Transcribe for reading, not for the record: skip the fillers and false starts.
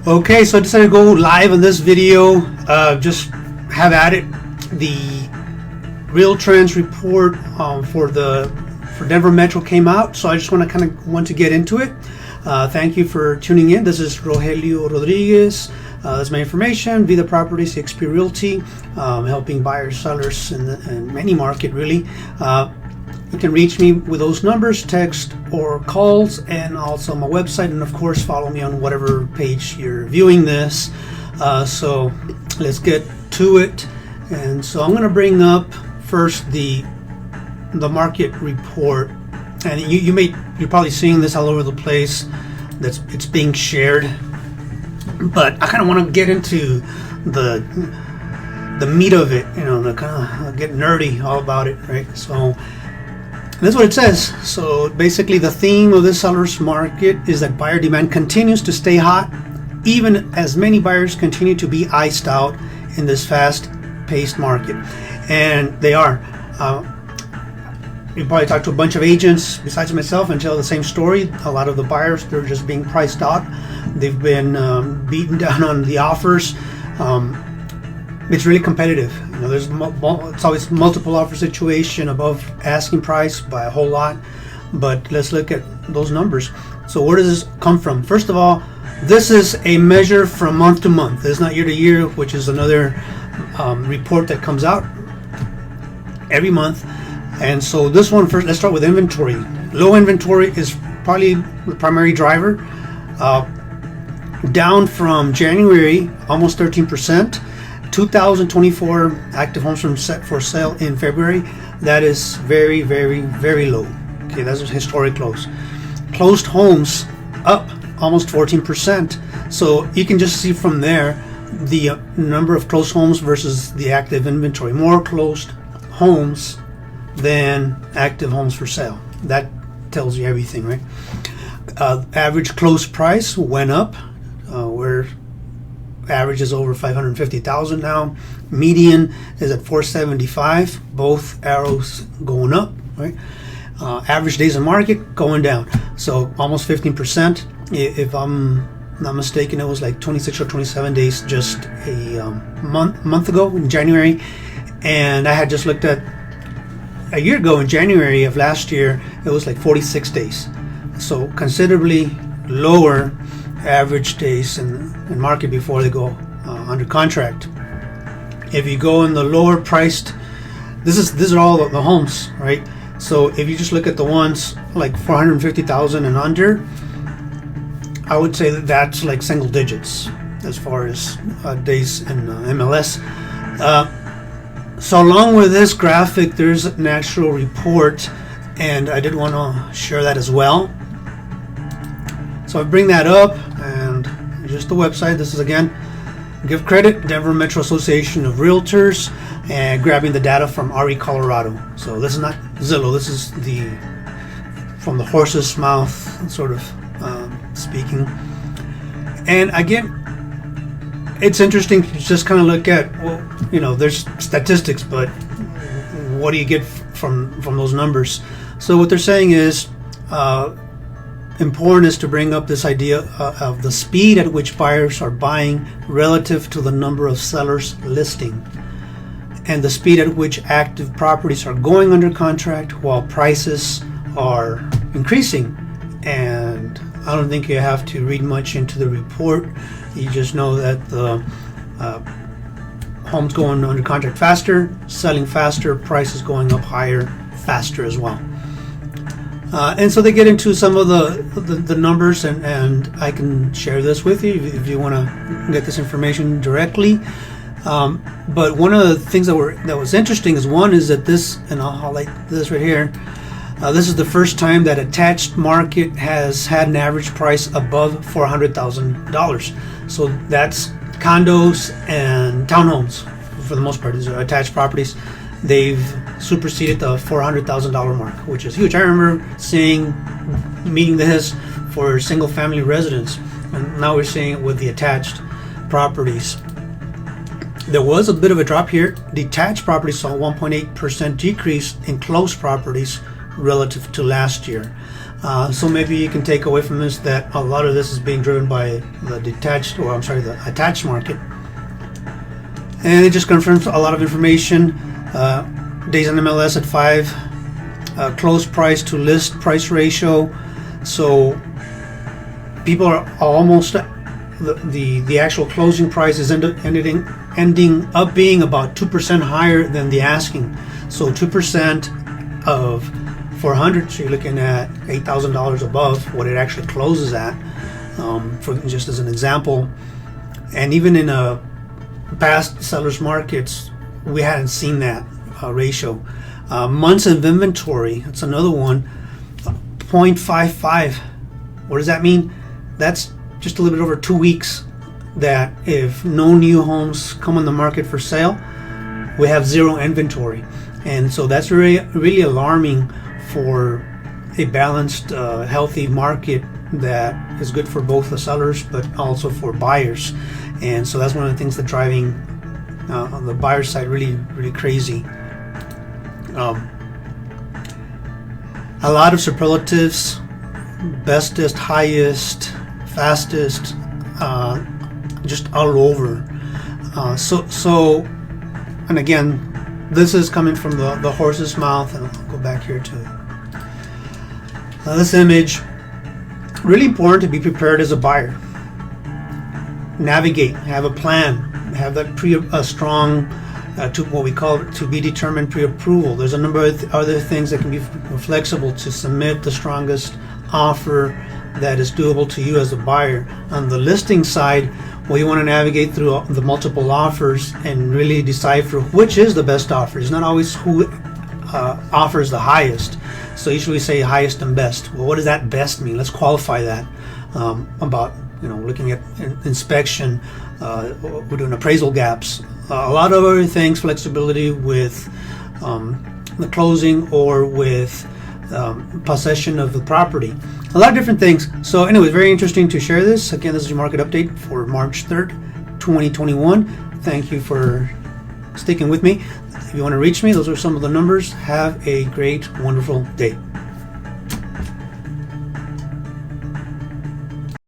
Okay, so I decided to go live on this video. Just have at it. The real trends report for Denver Metro came out, so I just want to get into it. Thank you for tuning in. This is Rogelio Rodriguez. That's my information. Vida Properties, XP Realty, helping buyers, sellers in any market really. You can reach me with those numbers, text or calls, and also my website, and of course follow me on whatever page you're viewing this. So let's get to it. And so I'm going to bring up first the market report, and you're probably seeing this all over the place. It's being shared, but I kind of want to get into the meat of it. The kind of get nerdy all about it, right? So that's what it says. So basically the theme of this seller's market is that buyer demand continues to stay hot, even as many buyers continue to be iced out in this fast-paced market. And they are. You probably talk to a bunch of agents besides myself and tell the same story. A lot of the buyers, they're just being priced out. They've been beaten down on the offers. It's really competitive. It's always multiple offer situation above asking price by a whole lot. But let's look at those numbers. So where does this come from? First of all, this is a measure from month to month. It's not year to year, which is another report that comes out every month. And so this one first, let's start with inventory. Low inventory is probably the primary driver. Down from January, almost 13%. 2024 active homes for sale in February. That is very, very, very low. Okay, that's a historic lows. Closed homes up almost 14%. So you can just see from there the number of closed homes versus the active inventory. More closed homes than active homes for sale. That tells you everything, right? Average close price went up. We're average is over 550,000 now. Median is at 475. Both arrows going up, right? Average days in market going down. So almost 15%. If I'm not mistaken, it was like 26 or 27 days just a month ago in January. And I had just looked at a year ago in January of last year, it was like 46 days. So considerably lower average days in market before they go under contract. If you go in the lower priced, these are all the homes, right? So if you just look at the ones like 450,000 and under, I would say that's like single digits as far as days in MLS. So along with this graphic, there's an actual report, and I did want to share that as well. So I bring that up, and just the website. This is again, give credit, Denver Metro Association of Realtors, and grabbing the data from RE Colorado. So this is not Zillow. This is from the horse's mouth, sort of speaking. And again, it's interesting to just kind of look at, there's statistics, but what do you get from those numbers? So what they're saying is, important is to bring up this idea of the speed at which buyers are buying relative to the number of sellers listing, and the speed at which active properties are going under contract while prices are increasing. And I don't think you have to read much into the report. You just know that the homes going under contract faster, selling faster, prices going up higher, faster as well. And so they get into some of the numbers, and I can share this with you if you want to get this information directly. But one of the things that was interesting is that this, and I'll highlight this right here. This is the first time that attached market has had an average price above $400,000. So that's condos and townhomes for the most part. These are attached properties. They've superseded the $400,000 mark, which is huge. I remember meeting this for single family residents, and now we're seeing it with the attached properties. There was a bit of a drop here. Detached properties saw a 1.8% decrease in closed properties relative to last year. So maybe you can take away from this that a lot of this is being driven by the attached market. And it just confirms a lot of information. Days on MLS at 5, close price to list price ratio. So people are almost, the actual closing price is ending up being about 2% higher than the asking. So 2% of 400, so you're looking at $8,000 above what it actually closes at, for just as an example. And even in past sellers markets, we hadn't seen that ratio. Months of inventory, that's another one, 0.55. What does that mean? That's just a little bit over 2 weeks that if no new homes come on the market for sale, we have zero inventory. And so that's really alarming for a balanced, healthy market that is good for both the sellers but also for buyers. And so that's one of the things that's driving on the buyer side really crazy. A lot of superlatives: bestest, highest, fastest, just all over. So and again, this is coming from the horse's mouth. And I'll go back here to this image. Really important to be prepared as a buyer. Navigate, have a plan, have that strong, to what we call to be determined pre-approval. There's a number of other things that can be flexible to submit the strongest offer that is doable to you as a buyer. On the listing side, well, you want to navigate through the multiple offers and really decipher which is the best offer. It's not always who offers the highest. So usually we say highest and best. Well, what does that best mean? Let's qualify that. About looking at inspection, we're doing appraisal gaps, a lot of other things, flexibility with the closing or with possession of the property, a lot of different things. So anyway, very interesting to share this. Again, this is your market update for March 3rd, 2021. Thank you for sticking with me. If you want to reach me, those are some of the numbers. Have a great, wonderful day.